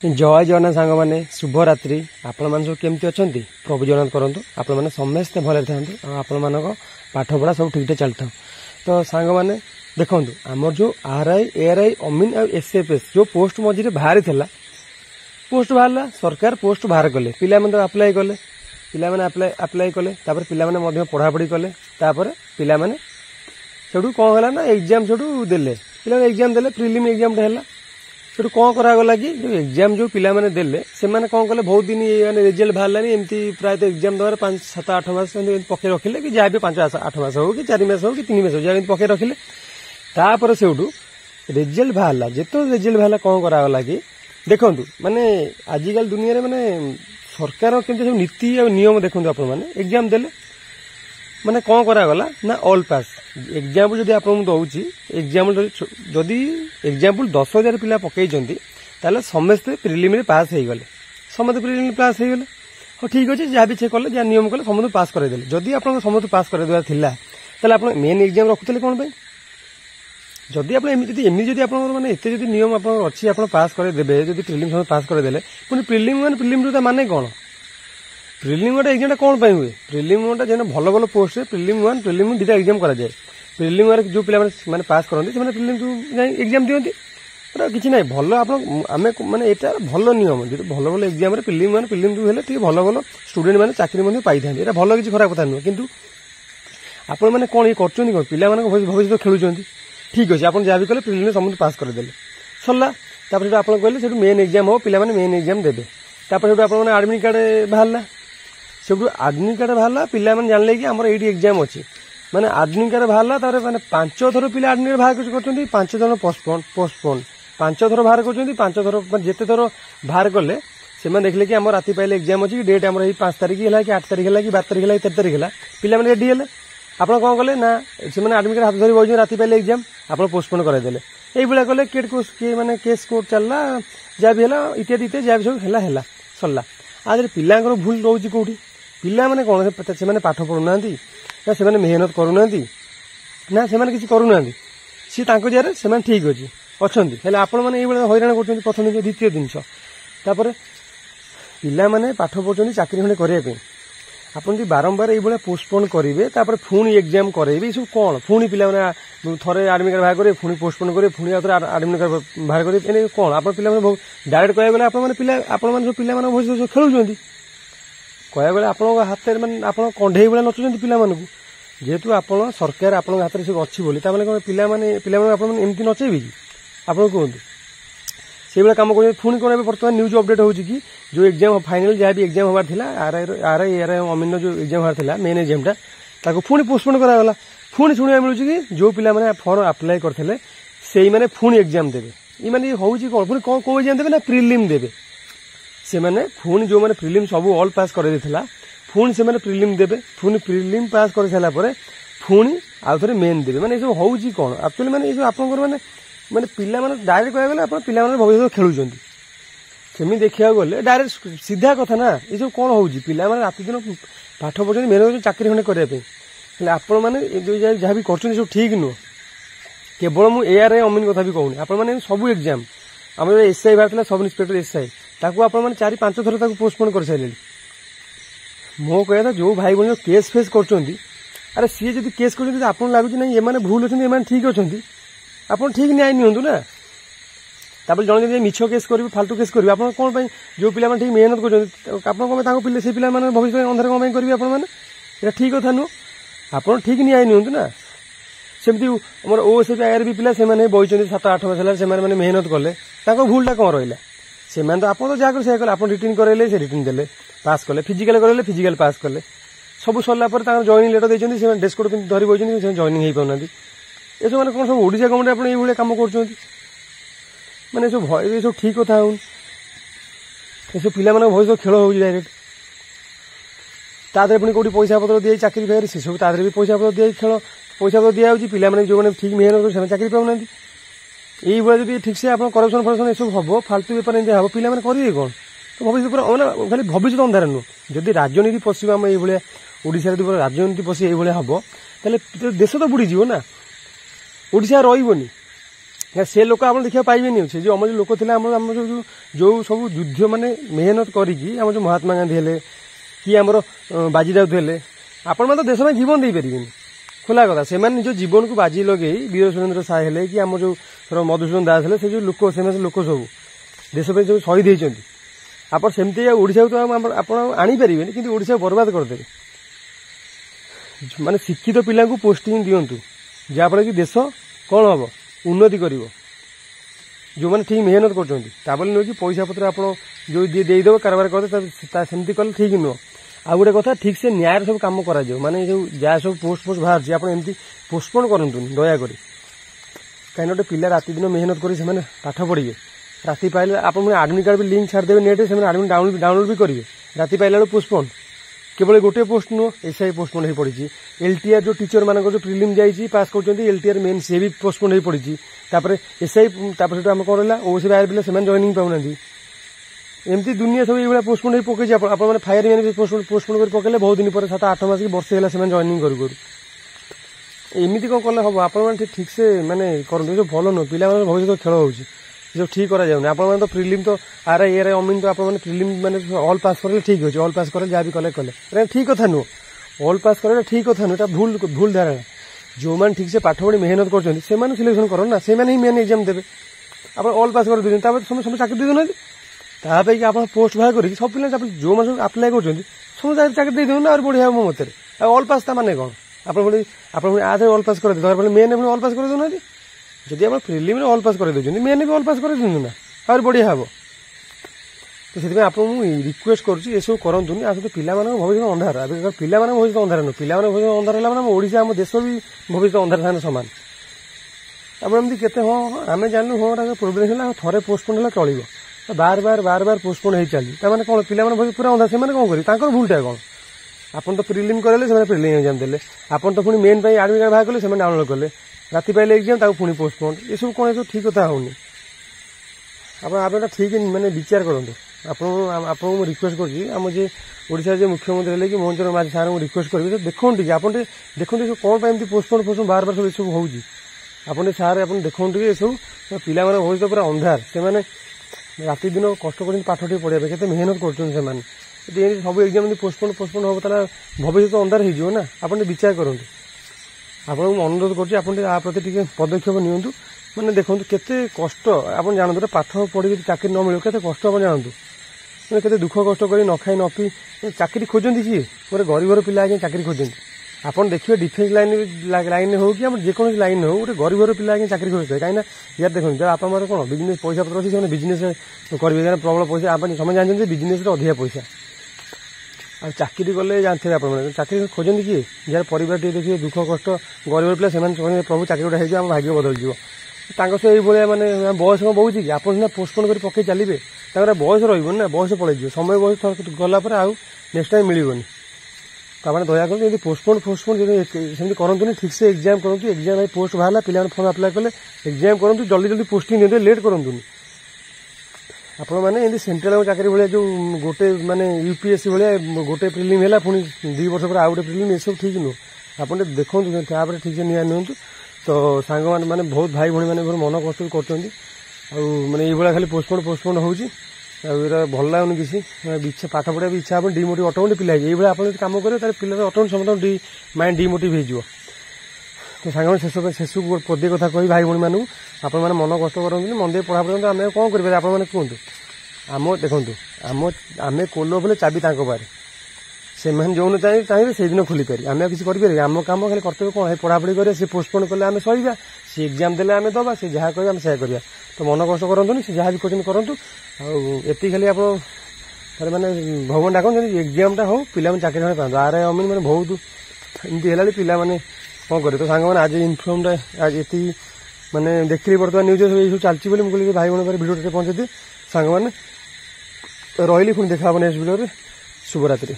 जय जगन्नाथ सांग मैंने शुभ रात्रि। आपण मैंने सब केमती अच्छा प्रभु जगन्नाथ करंतु आपण मैंने समस्ते भले था आपण मान पाठ पढ़ा सब ठीक ठाक चलता। तो सांग मैंने देखो आमर जो आरआई एआरआई अमीन और एसएफएस जो पोस्ट मझे बाहरी था पोस्ट बाहर सरकार पोस्ट बाहर कले पिला तो अप्लाई कले पिला अप्लाई कले पिला पढ़ापढ़ी कले पिला सेठू कौन है ना एग्जाम सेठू देले पिला एग्जाम देले प्रिलिम एग्जाम है सेठू कौन करागला कि जो एग्जाम जो पिला माने देले से माने कौन कले बहुत दिन रिजल्ट बाहरलानी एमती प्रायत एग्जाम दबार 5-7-8 मास पके रखिले कि जहाँ भी 5-8 मास हो कि 4 मास हो कि 3 मास हो जहाँ पके रखिले तापर सेठू रिजल्ट बाहरला जेतो रिजल्ट बाहरला कौन करागला कि देखो माने आजिकल दुनिया माने सरकार केमती सब नीति और नियम देखो आप एग्जाम देले माने कौन करागला ना ऑल पास एग्जाम्पल जदि आप दौची एग्जाम्पल जदि एग्जाम्पल 10,000 पिला पकई समस्ते प्रिलिमिनारी पास हो गले समस्त प्रिलिमिनारी पास हो गले हाँ ठीक अच्छे जहाँ भी चेक कले जहाँ नियम कले समस्त पास करदेले जदि आप समस्त पास करदेवार था आप मेन एग्जाम रखुले कौन जदि आप एमती आप एत नियम आप अच्छी आप पास करदे जदि प्रिलिम समस्त पास करदेले पुणी प्रिलिम माने कौन प्रिलिम गोटे एग्जाम कौन हुए प्रिलिम गोटे जो भल भल पोस्ट प्रिलिम 1 प्रिलिम 2 एग्जाम कराए प्रिलिम जो पिला माने पास करते से प्रिलिम एग्जाम दिखती किसी ना भल आप माने यहाँ भल नियम जो भल भल एग्जाम प्रिलिम 1 प्रिलिम 2 है भल भल स्टूडेंट मैंने चाकरी पाई था यहाँ भल किसी खराब कथा नुह कि आपण मैंने कौन ये कर पिला भविष्य खेलुं ठीक अच्छे आप जहाँ भी कले प्रिलिम समस्त पास करदे सरला आप कहले मेन एग्जाम हो पिला मेन एग्जाम देते आप आडमिट कार्ड बाहर से आडमिट कार्ड बाहर पिला जानले कि आम ये एग्जाम अच्छी माने आडमिट कार्ड बाहर मैंने 5 थर पिला आडमिट बाहर कर 5 थर पोस्टपोन 5 थर बाहर कर 5 थर जिते थर बाहर कले से देखले कि आम राति पाइले एग्जाम अच्छी डेट आम 5 तारीख है कि 8 तारीख है कि 12 तारीख है 13 तारीख है पिला रेडी है आप कौन कले ना से आडमिट कार्ड हाथ धरी बस राति पाइले एग्जाम आप पोस्टपोन करदेले ये कले किए मैंने केस कोर्ट चलला जहाँ भी है इत्यादि इत्यादि जहाँ भी सब है सरला आज पिला भूल रोचे कौटी पिला माने कौन से पाठ पढ़ुना ना से मेहनत करूना ना से किसी करूना सी जगह से ठीक अच्छे अच्छा आपण मैंने ये हईराण कर प्रथम जिन द्वितीय जिनस पिला माने पाठ पढ़ुं चाकरी खंडे करने आप बारंबार ये पोस्टपोन करेंगे पुणी एग्जाम करेंगे सब कौन पुणी पिला थे आडमिट कार्ड बाहर करेंगे पुणी पोस्टपोन करेंगे पुणी आडमिट कार्ड बाहर करेंगे कौन आप पिला डायरेक्ट कह गले आप पिला भविष्य खेलुं कह गले आप हाथ में आप कंढे भाई नचुं पिला जेहेतु आप सरकार आप हाथ में सब अच्छी बोली पिला एमती नचेबे कि आप कहतु से भाई कम कर पुणी कौन बर्तमान न्यूज अपडेट हो कि जो एग्जाम फाइनल जहाँ भी एग्जाम हबार था आरआई अमीन जो एग्जाम हबार था मेन एग्जामटा पुणी पोस्टपोन करागला पुणी शुणा मिलूँ कि जो पिला फॉर्म अप्लाई करते से मैंने पुणी एग्जाम देवे ये मैंने हूँ कौन पुणी कौन कौ एग्जाम देवे ना प्रिलिम देवे से मैंने पुणी जो मैंने प्रिलिम सब ऑल पास कर पुणी से मैंने प्रिलिम देवे पुणी प्रिलिम पास कर सारापर पुणी आउ थे मेन देवे मैंने सब हूँ कौन एक्चुअली मैंने ये आप मैंने पिला डायरेक्ट कह गले आप पिला भविष्य खेलुं सेमी देखा गले डायरेक्ट सीधा कथा ना ये सब कौन हो पिला रात दिन पाठ पढ़ मेहनत चाकरी खंडे करने आपण मैंने जहाँ भी कर सब ठीक नुह केवल मुझे एआरआई अमीन कथा भी कहूनी आप सब एग्जाम आम एसआई बाहर सब इन्स्पेक्टर एसआई आप 4-5 थर पोस्टपोन कर सारे मो कह था जो भाई बहन केस फेस कर अरे सी जब केस कर आप लगुच ना ये भूल अच्छे ठीक अच्छा आप ठीक न्याय नियंतु ना जन मिछ केस कर फाल्तु केस करेंगे आप कौन जो पिला ठीक मेहनत कर से पिला भविष्य अंधार कौन करेंगे आप ठीक कथा नुह आप ठीक न्याय नियंतु ना सेमती आम ओएसएफ आईआरबी पिला से बही 7-8 मास है मेहनत कले भूलटा कौन रहा से तो आप जहाँ कर कले आप रिटर्न करेले से रिटर्न देले पास कले फिजिकल करेले फिजिकल पास कले सब सरला जॉइनिंग लेटर देते ड्रेस कोड धरी बही जॉइनिंग हो पाना ये सब कौन सब ओडिशा गवर्नमेंट आप ये कम कर मैंने सब भय सब ठीक कथा हो सब पिला भविष्य खेल हो डायरेक्ट तादे पुणी कौटी पैसा पत्र दिए चाकरी पाए से सब तादे भी पैसा पत्र दिए खेल पैसा पत्र दिया पिला जो ठीक मेहनत कर चाकरी पाऊना यही जब ठीक से आप करप्शन फरप्शन सब हम फाल्तु बेपार एमती हम पिला करेंगे कौन तो भविष्य पूरा खाली भविष्य अंधार नुह जदि राजनीति पशु आम ये ओडिशा राजनीति पशि ये हम देश तो बुड़ीज ना ओडिशा रही से लोक आप देखा पाइबेनि से जो अमर लोक थे जो सब युद्ध माने मेहनत करी आम जो महात्मा गांधी हेले कि आमर बाजी राउत हेले आपण मैंने देश में जीवन दे पारे खोला कथा से निज जीवन को बाजी लगे वीर सुरेंद्र साय हेले कि आम जो मधुसूदन दास हेले से जो लोक से लोक सब देश पे जो शहीद होती आप सेमती ओडिशा तो आप आनीपारे कि ओडिशा बर्बाद करदे माने शिक्षित पिला को पोस्टिंग दिंतु जहाँफल कि देश कौन हम उन्नति कर जो मैंने ठीक मेहनत कर नुह कि पैसा पत्र आप जो देदेव कारबार करते सेमती कले ठीक नुह आ गोटे कथा ठीक से न्याय सब कम कर माने जो जहाँ सब पोस्ट बाहर आप एमती पोस्टपोन करतु दयाक कहीं गोटे पिला राति दिन मेहनत कर पाठ पढ़े राति पाइले आप आडमिट कार्ड भी लिंक छाड़देवे नेट से आडमिट डाउनलोड भी करेंगे राति पाइला पोस्टपोन केवल गोटे पोस्ट नुह एसआई पोस्टपोन हो पड़ी एलटीआर जो टीचर मान जो प्रिलिम जाइए पास कर एलटीआर मेन सी भी पोस्टपोन हो पड़ी एसआई आम कौन रहा ओसी बाहर पिला से जॉइनिंग पाऊना एमती दुनिया सब ये पोस्टपोन हो पकई आप फायर मैन पोस्टपोन कर पकड़े बहुत दिन पर 7-8 मास की वर्ष है जॉइनिंग करूँ एमती कौन कले हम आप ठीक से माने करूँ भल नुह पिला भविष्य खेल हो जो ठीक करा जाऊनी आप तो प्रिलिम तो आरआई एआरआई अमीन तो आप प्रिलिम माने ऑल पास करे ठीक अच्छे ऑल पास करे जहाँ भी कले कले ठीक कथा नुह ऑल पास करे ठीक कथा नुह भूल धारणा जो मैंने ठीक से पाठ पढ़ी मेहनत कर सिलेक्शन कर ना से ही मेन एग्जाम देवे आप ऑल पास कर देते समस्त चाकरी दे देना ताकि आप पोस्ट बाहर कर सब पिला जो मैंने आप्लाय कर समस्त चाकरी दे देना और बढ़िया मो मत ऑल पास माने कौन आप आज ऑल पास कर दे मेन ऑल पास कर देना जदि आप प्रिलिम ऑल पास कर देते मेन भी ऑल पास कर दिखाँ ना और बढ़िया हम तो से आप रिक्वेस्ट करुँच सब करतुनि आ सहित पिला भविष्य अंधार अब पिला भविष्य अंधार नुह पिला भविष्य अंधार है मैंने ओडिशा आम देश भी भविष्य अंधार सामने सामान अब एमती के हाँ आम जानू हाँ प्रोब्लेम है थे पोस्टपोन है चलो बार बार पोस्टपोन हो चली मैंने कौन पिला पूरा अंधार से कौन करेंगे भूलटा कौन आपन तो प्रिलिम करेंगे से प्रिलिम एग्जाम देले आपन तो पुणी मेन आडमिट कार्ड बाहर कले से डाउनलोड कले राति पाइले एग्जाम पुणी पोस्टपोन ये सब कौन ठीक कथा होनी आप ठीक मैंने विचार करूँ आपको रिक्वेस्ट कर ओडिशा मुख्यमंत्री हेले कि मोहन चरण माझी सार रिक्वेस्ट करी तो देखो आप देखो कौन एमती पोस्टपोन बार बार सब सब होने सार आप देखो ये सब पिला भविष्य पूरा अंधार से राति दिन कष्ट कर पाठ टे पढ़ाई के मेहनत कर सब एग्जाम पोस्टपोन हम ताला भविष्य तो अंधार हो ना आप विचार करूँ आप अनुरोध कर प्रति पदक्षेप नियंतु मैंने देखो केते कष्ट आप जानते पाठ पढ़ी चाकरी न मिले केते कष्ट आप जानतु मैंने केते दुख कष्ट कर न खाई न पी चाकरी खोजती किए गोटे गरीबर पिला आगे चाकरी खोजती आप देखिए डिफेन्स लाइन हो कि जेको लाइन हो गोटे गरीबर पिला आगे चाकरी खोजते कहीं यार देखो जब आप कौन बिजनेस पैसा पत्र अच्छे से बिजनेस करेंगे प्रबल पैसा आप समझ जानते बिजनेस अधिका पैसा आ चाकरी कले जानते आप चाकरी खोजती किए जार परिवार टे देखिए दुख कष्ट गरीब पिला से प्रभु चाकरी गोटे हो भाग्य बदल सह ये मैंने बयस कौन बहुत कि आप सीना पोस्टपोन कर पकई चलिए बयस रहा बयस पड़े समय बयस गलापर आउ नेक्स्ट टाइम मिलनी तो मैंने दया कर पोस्टपोन सेमती करतुनि ठीक से एग्जाम करूँ एग्जाम पोस्ट बाहर पिला फॉर्म अप्लाई कले एग्जाम करूँ जल्दी जल्दी पोस्टिंग दिखाते लेट करतुनि आपण मैंने सेंट्रल चाकरी भाया जो गोटे माने यूपीएससी भाया गोटे प्रिलिम है पुणी 2 वर्ष पर आउ गोटे प्रिलिम ये सब ठीक नुह आप देखो ठीक से निया नियंतु तो सांग मैंने बहुत भाई भाई मैंने मन कष्ट कर ये खाली पोस्टपोन हो भल लगुनि किसी इच्छा पाठ पढ़ा भी इच्छा डिमोटिव अटोमेटिक पिला ये आप कम करेंगे पिला अटोमेटिक समस्त माइंड डिमोटिव हो तो सांग शेष पदे कथा कही भाई भाई मानू आप मन कष्ट करते मन दे पढ़ा पढ़ते आम कौन करें आप कहतु आम देखूँ आम कोल बोले चाबी पारे से जो चाहिए से दिन खोली पारे आम किसी करें आम कम खाली कर्तव्य कौन है पढ़ापढ़ी करें से पोस्टपोन कले आम सही सी एग्जाम देले आम दबा से जहाँ कह से करा तो मन कष्ट करतुनि से जहाँ भी कर करूँ आती खाली आप मैंने भगवान डाक एग्जामटा हो पिला चाकरी पाते आर अमीन मैंने बहुत एमती है पिला कौन करे तो सांग मैंने आज इनफर्मटा आज ये मैंने देखिए बर्तमान न्यूज सब चलती बोली मुझे भाई भाई भिडियो पहुँचे दिए सांग मैंने रही पुणी देखा नेक्स्ट भिडियो शुभरात्रि।